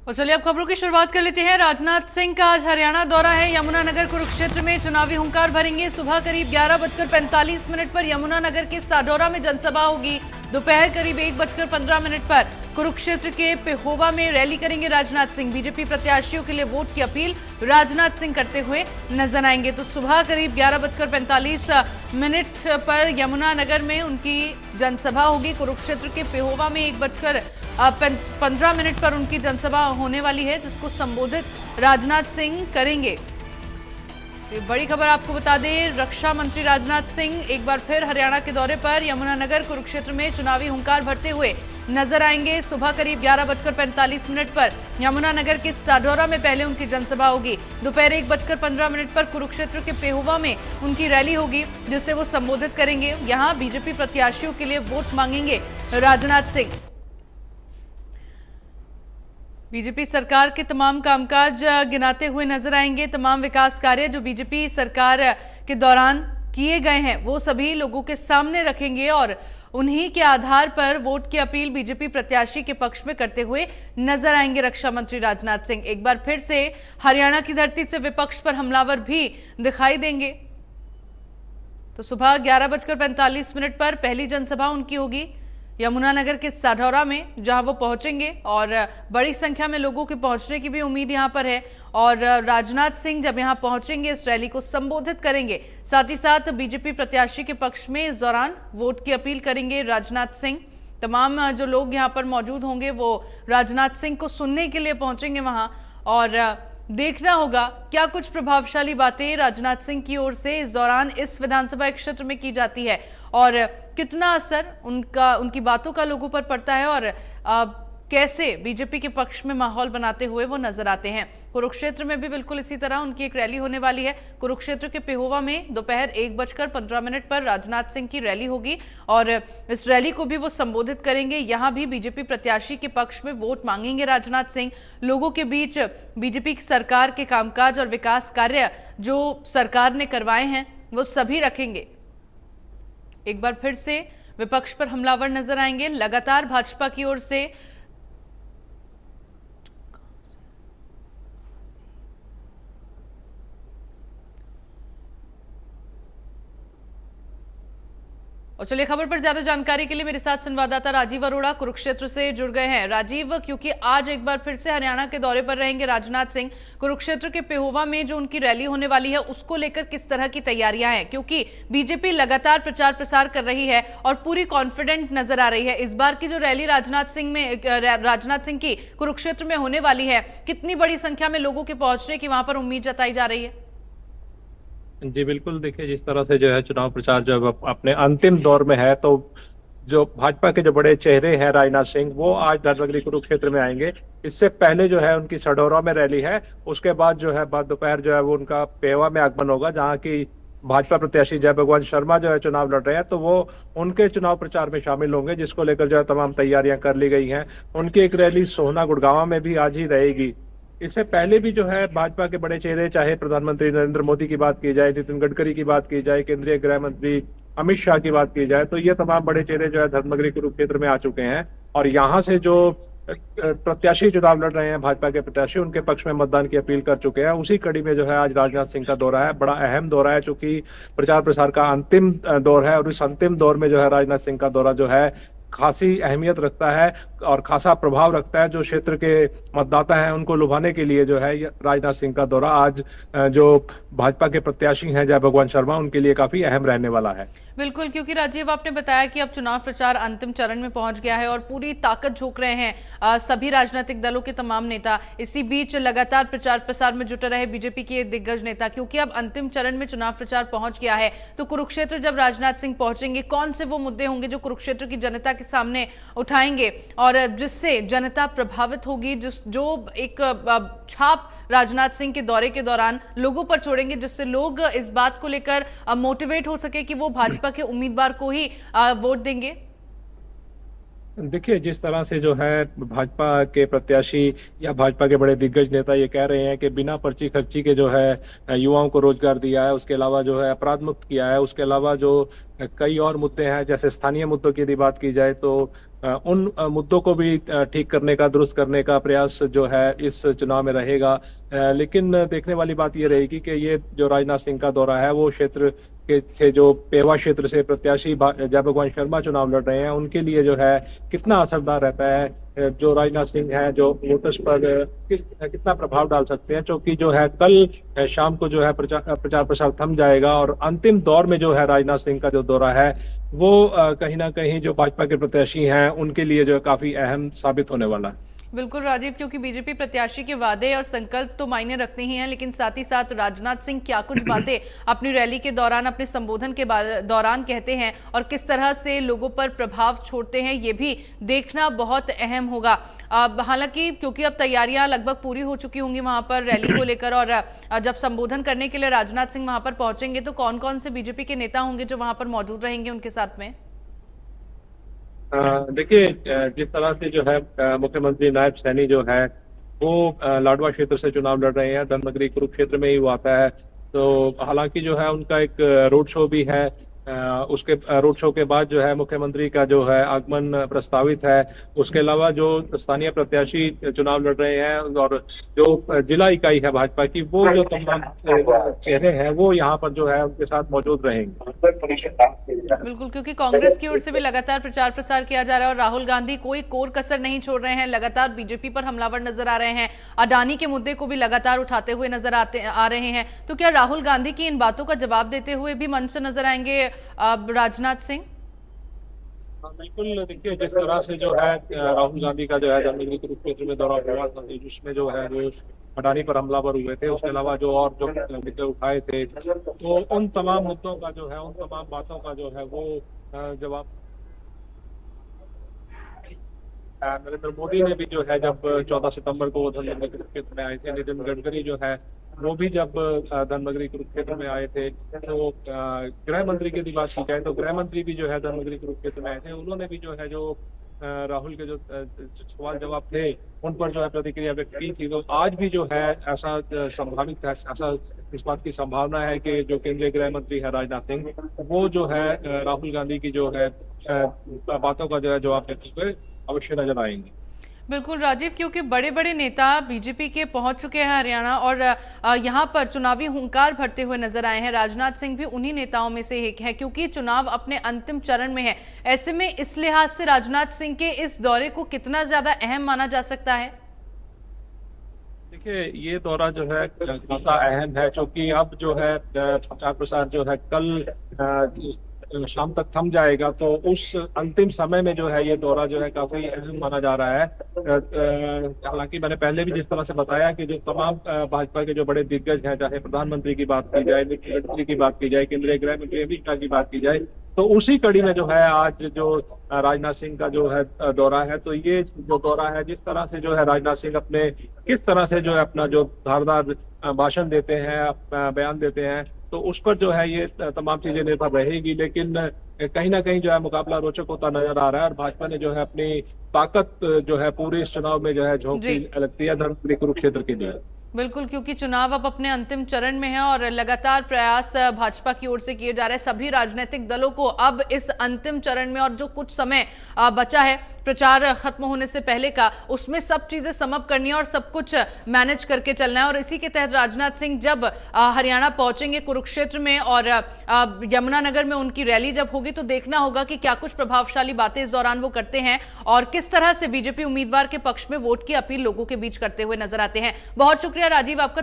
और चलिए अब खबरों की शुरुआत कर लेते हैं। राजनाथ सिंह का आज हरियाणा दौरा है। यमुनानगर कुरुक्षेत्र में चुनावी हुंकार भरेंगे। सुबह करीब 11:45 पर यमुनानगर के साडौरा में जनसभा होगी। दोपहर करीब 1:15 पर कुरुक्षेत्र के पेहोवा में रैली करेंगे राजनाथ सिंह। बीजेपी प्रत्याशियों के लिए वोट की अपील राजनाथ सिंह करते हुए नजर आएंगे। तो सुबह करीब 11:45 पर यमुनानगर में उनकी जनसभा होगी। कुरुक्षेत्र के पेहोवा में 1:15 पर उनकी जनसभा होने वाली है, जिसको संबोधित राजनाथ सिंह करेंगे। तो बड़ी खबर आपको बता दें, रक्षा मंत्री राजनाथ सिंह एक बार फिर हरियाणा के दौरे पर यमुनानगर कुरुक्षेत्र में चुनावी हुंकार भरते हुए नजर आएंगे। सुबह करीब 11:45 पर यमुनानगर के साडौरा में पहले उनकी जनसभा होगी। दोपहर 1:15 पर कुरुक्षेत्र के पेहोवा में उनकी रैली होगी, जिससे वो संबोधित करेंगे। यहाँ बीजेपी प्रत्याशियों के लिए वोट मांगेंगे राजनाथ सिंह। बीजेपी सरकार के तमाम कामकाज गिनाते हुए नजर आएंगे। तमाम विकास कार्य जो बीजेपी सरकार के दौरान किए गए हैं वो सभी लोगों के सामने रखेंगे और उन्हीं के आधार पर वोट की अपील बीजेपी प्रत्याशी के पक्ष में करते हुए नजर आएंगे रक्षा मंत्री राजनाथ सिंह। एक बार फिर से हरियाणा की धरती से विपक्ष पर हमलावर भी दिखाई देंगे। तो सुबह 11:45 पर पहली जनसभा उनकी होगी यमुनानगर के साडौरा में, जहां वो पहुंचेंगे और बड़ी संख्या में लोगों के पहुंचने की भी उम्मीद यहां पर है। और राजनाथ सिंह जब यहां पहुंचेंगे इस रैली को संबोधित करेंगे। साथ ही साथ बीजेपी प्रत्याशी के पक्ष में इस दौरान वोट की अपील करेंगे राजनाथ सिंह। तमाम जो लोग यहां पर मौजूद होंगे वो राजनाथ सिंह को सुनने के लिए पहुंचेंगे वहां, और देखना होगा क्या कुछ प्रभावशाली बातें राजनाथ सिंह की ओर से इस दौरान इस विधानसभा क्षेत्र में की जाती है और कितना असर उनकी बातों का लोगों पर पड़ता है और कैसे बीजेपी के पक्ष में माहौल बनाते हुए वो नजर आते हैं। कुरुक्षेत्र में भी बिल्कुल इसी तरह उनकी एक रैली होने वाली है। कुरुक्षेत्र के पेहोवा में दोपहर 1:15 पर राजनाथ सिंह की रैली होगी और इस रैली को भी वो संबोधित करेंगे। यहाँ भी बीजेपी प्रत्याशी के पक्ष में वोट मांगेंगे राजनाथ सिंह। लोगों के बीच बीजेपी सरकार के कामकाज और विकास कार्य जो सरकार ने करवाए हैं वो सभी रखेंगे। एक बार फिर से विपक्ष पर हमलावर नजर आएंगे। लगातार भाजपा की ओर से और चलिए खबर पर ज्यादा जानकारी के लिए मेरे साथ संवाददाता राजीव अरोड़ा कुरुक्षेत्र से जुड़ गए हैं। राजीव, क्योंकि आज एक बार फिर से हरियाणा के दौरे पर रहेंगे राजनाथ सिंह, कुरुक्षेत्र के पेहोवा में जो उनकी रैली होने वाली है उसको लेकर किस तरह की तैयारियां हैं? क्योंकि बीजेपी लगातार प्रचार प्रसार कर रही है और पूरी कॉन्फिडेंट नजर आ रही है। इस बार की जो रैली राजनाथ सिंह की कुरुक्षेत्र में होने वाली है, कितनी बड़ी संख्या में लोगों के पहुंचने की वहां पर उम्मीद जताई जा रही है? जी बिल्कुल, देखिए जिस तरह से जो है चुनाव प्रचार जब अपने अंतिम दौर में है, तो जो भाजपा के जो बड़े चेहरे हैं राजनाथ सिंह, वो आज धर्मनगरी कुरुक्षेत्र में आएंगे। इससे पहले जो है उनकी साडौरा में रैली है, उसके बाद जो है बाद दोपहर जो है वो उनका पेहोवा में आगमन होगा, जहाँ की भाजपा प्रत्याशी जय भगवान शर्मा जो है चुनाव लड़ रहे हैं, तो वो उनके चुनाव प्रचार में शामिल होंगे, जिसको लेकर जो है तमाम तैयारियां कर ली गई हैं। उनकी एक रैली सोहना गुड़गांव में भी आज ही रहेगी। इससे पहले भी जो है भाजपा के बड़े चेहरे, चाहे प्रधानमंत्री नरेंद्र मोदी की बात की जाए, नितिन गडकरी की बात की जाए, केंद्रीय गृह मंत्री अमित शाह की बात की जाए, तो ये तमाम बड़े चेहरे जो है धर्मनगरी कुरुक्षेत्र में आ चुके हैं और यहाँ से जो प्रत्याशी चुनाव लड़ रहे हैं भाजपा के प्रत्याशी, उनके पक्ष में मतदान की अपील कर चुके हैं। उसी कड़ी में जो है आज राजनाथ सिंह का दौरा है। बड़ा अहम दौरा है, चूंकि प्रचार प्रसार का अंतिम दौर है और इस अंतिम दौर में जो है राजनाथ सिंह का दौरा जो है खासी अहमियत रखता है और खासा प्रभाव रखता है। जो क्षेत्र के मतदाता हैं उनको लुभाने के लिए जो है राजनाथ सिंह का दौरा आज जो भाजपा के प्रत्याशी हैं जय भगवान शर्मा, उनके लिए काफी अहम रहने वाला है। बिल्कुल, क्योंकि राजीव आपने बताया कि अब चुनाव प्रचार अंतिम चरण में पहुंच गया है और पूरी ताकत झोंक रहे हैं सभी राजनीतिक दलों के तमाम नेता। इसी बीच लगातार प्रचार प्रसार में जुटे रहे बीजेपी के दिग्गज नेता, क्योंकि अब अंतिम चरण में चुनाव प्रचार पहुंच गया है। तो कुरुक्षेत्र जब राजनाथ सिंह पहुंचेंगे, कौन से वो मुद्दे होंगे जो कुरुक्षेत्र की जनता के सामने उठाएंगे और जिससे जनता प्रभावित होगी, जो एक छाप राजनाथ सिंह के दौरे के दौरान लोगों पर छोड़ेंगे, जिससे लोग इस बात को लेकर मोटिवेट हो सके कि वो भाजपा के उम्मीदवार को ही वोट देंगे? देखिए जिस तरह से जो है भाजपा के प्रत्याशी या भाजपा के बड़े दिग्गज नेता ये कह रहे हैं कि बिना पर्ची खर्ची के जो है युवाओं को रोजगार दिया है, उसके अलावा जो है अपराध मुक्त किया है, उसके अलावा जो कई और मुद्दे हैं, जैसे स्थानीय मुद्दों की यदि बात की जाए तो उन मुद्दों को भी ठीक करने का, दुरुस्त करने का प्रयास जो है इस चुनाव में रहेगा। लेकिन देखने वाली बात ये रहेगी कि ये जो राजनाथ सिंह का दौरा है वो क्षेत्र के से जो पेवा क्षेत्र से प्रत्याशी जय भगवान शर्मा चुनाव लड़ रहे हैं उनके लिए जो है कितना असरदार रहता है। जो राजनाथ सिंह है जो वोटर्स पर कितना प्रभाव डाल सकते हैं, क्योंकि जो है कल शाम को जो है प्रचार प्रसार थम जाएगा और अंतिम दौर में जो है राजनाथ सिंह का जो दौरा है वो कहीं ना कहीं जो भाजपा के प्रत्याशी हैं उनके लिए जो है काफी अहम साबित होने वाला है। बिल्कुल राजीव, क्योंकि बीजेपी प्रत्याशी के वादे और संकल्प तो मायने रखते ही हैं, लेकिन साथ ही साथ राजनाथ सिंह क्या कुछ बातें अपनी रैली के दौरान, अपने संबोधन के दौरान कहते हैं और किस तरह से लोगों पर प्रभाव छोड़ते हैं, ये भी देखना बहुत अहम होगा। हालांकि क्योंकि अब तैयारियां लगभग पूरी हो चुकी होंगी वहां पर रैली को लेकर, और जब संबोधन करने के लिए राजनाथ सिंह वहां पर पहुंचेंगे तो कौन कौन से बीजेपी के नेता होंगे जो वहां पर मौजूद रहेंगे उनके साथ में? देखिए, जिस तरह से जो है मुख्यमंत्री नायब सैनी जो है वो लाडवा क्षेत्र से चुनाव लड़ रहे हैं, धर्मनगरी कुरुक्षेत्र में ही वो आता है। तो हालांकि जो है उनका एक रोड शो भी है। उसके रोड शो के बाद जो है मुख्यमंत्री का जो है आगमन प्रस्तावित है। उसके अलावा जो स्थानीय प्रत्याशी चुनाव लड़ रहे हैं और जो जिला इकाई है भाजपा की, वो जो तमाम चेहरे हैं वो यहाँ पर जो है उनके साथ मौजूद रहेंगे। बिल्कुल, क्योंकि कांग्रेस की ओर से भी लगातार प्रचार प्रसार किया जा रहा है और राहुल गांधी कोई कोर कसर नहीं छोड़ रहे हैं, लगातार बीजेपी पर हमलावर नजर आ रहे हैं, अडानी के मुद्दे को भी लगातार उठाते हुए नजर आ रहे हैं। तो क्या राहुल गांधी की इन बातों का जवाब देते हुए भी मंच से नजर आएंगे राजनाथ सिंह? बिल्कुल, देखिए जिस तरह से जो है राहुल गांधी का जो है धर्मनगरी कुरुक्षेत्र में दौरा हुआ था जिसमें जो है जो अडानी पर हमलावर हुए थे, उसके अलावा जो और जो मुद्दे उठाए थे, तो उन तमाम मुद्दों का जो है, उन तमाम बातों का जो है वो जवाब नरेंद्र मोदी ने भी जो है जब 14 सितंबर को वो धर्मनगरी कुरुक्षेत्र में आए थे, नितिन गडकरी जो है वो भी जब धर्मनगरी कुरुक्षेत्र में आए थे, तो गृह मंत्री की बात की जाए तो गृह मंत्री भी जो है धर्मनगरी कुरुक्षेत्र में आए थे। उन्होंने भी जो है जो राहुल के जो सवाल जवाब थे उन पर जो है प्रतिक्रिया व्यक्त की थी। तो आज भी जो है ऐसा संभावित है, ऐसा इस बात की संभावना है कि जो केंद्रीय गृह मंत्री है राजनाथ सिंह, वो जो है राहुल गांधी की जो है बातों का जो है जवाब देते हुए अवश्य नजर आएंगे। बिल्कुल राजीव, क्योंकि बड़े बड़े नेता बीजेपी के पहुंच चुके हैं हरियाणा और यहां पर चुनावी हुंकार भरते हुए नजर आए हैं। राजनाथ सिंह भी उन्हीं नेताओं में से एक है, क्योंकि चुनाव अपने अंतिम चरण में है। ऐसे में इस लिहाज से राजनाथ सिंह के इस दौरे को कितना ज्यादा अहम माना जा सकता है? देखिए, ये दौरा जो है खासा अहम है, क्योंकि अब जो है प्रचार प्रसार जो है कल शाम तक थम जाएगा, तो उस अंतिम समय में जो है ये दौरा जो है काफी अहम माना जा रहा है। हालांकि मैंने पहले भी जिस तरह से बताया कि जो तमाम भाजपा के जो बड़े दिग्गज हैं, चाहे प्रधानमंत्री की बात की जाए, नितिन गडकरी की बात की जाए, केंद्रीय गृह मंत्री अमित शाह की बात की जाए, तो उसी कड़ी में जो है आज जो राजनाथ सिंह का जो है दौरा है, तो ये जो दौरा है जिस तरह से जो है राजनाथ सिंह अपने किस तरह से जो है अपना जो धारदार भाषण देते हैं, बयान देते हैं, तो उस पर जो है ये तमाम चीजें निर्भर रहेगी। लेकिन कहीं ना कहीं जो है मुकाबला रोचक होता नजर आ रहा है और भाजपा ने जो है अपनी ताकत जो है पूरे इस चुनाव में जो है झोंकी लगती है धर्मनगरी कुरुक्षेत्र के लिए। बिल्कुल, क्योंकि चुनाव अब अपने अंतिम चरण में है और लगातार प्रयास भाजपा की ओर से किए जा रहे हैं सभी राजनीतिक दलों को अब इस अंतिम चरण में, और जो कुछ समय बचा है प्रचार खत्म होने से पहले का, उसमें सब चीजें समअप करनी है और सब कुछ मैनेज करके चलना है। और इसी के तहत राजनाथ सिंह जब हरियाणा पहुंचेंगे कुरुक्षेत्र में और यमुनानगर में उनकी रैली जब होगी, तो देखना होगा कि क्या कुछ प्रभावशाली बातें इस दौरान वो करते हैं और किस तरह से बीजेपी उम्मीदवार के पक्ष में वोट की अपील लोगों के बीच करते हुए नजर आते हैं। बहुत शुक्रिया राजीव आपका।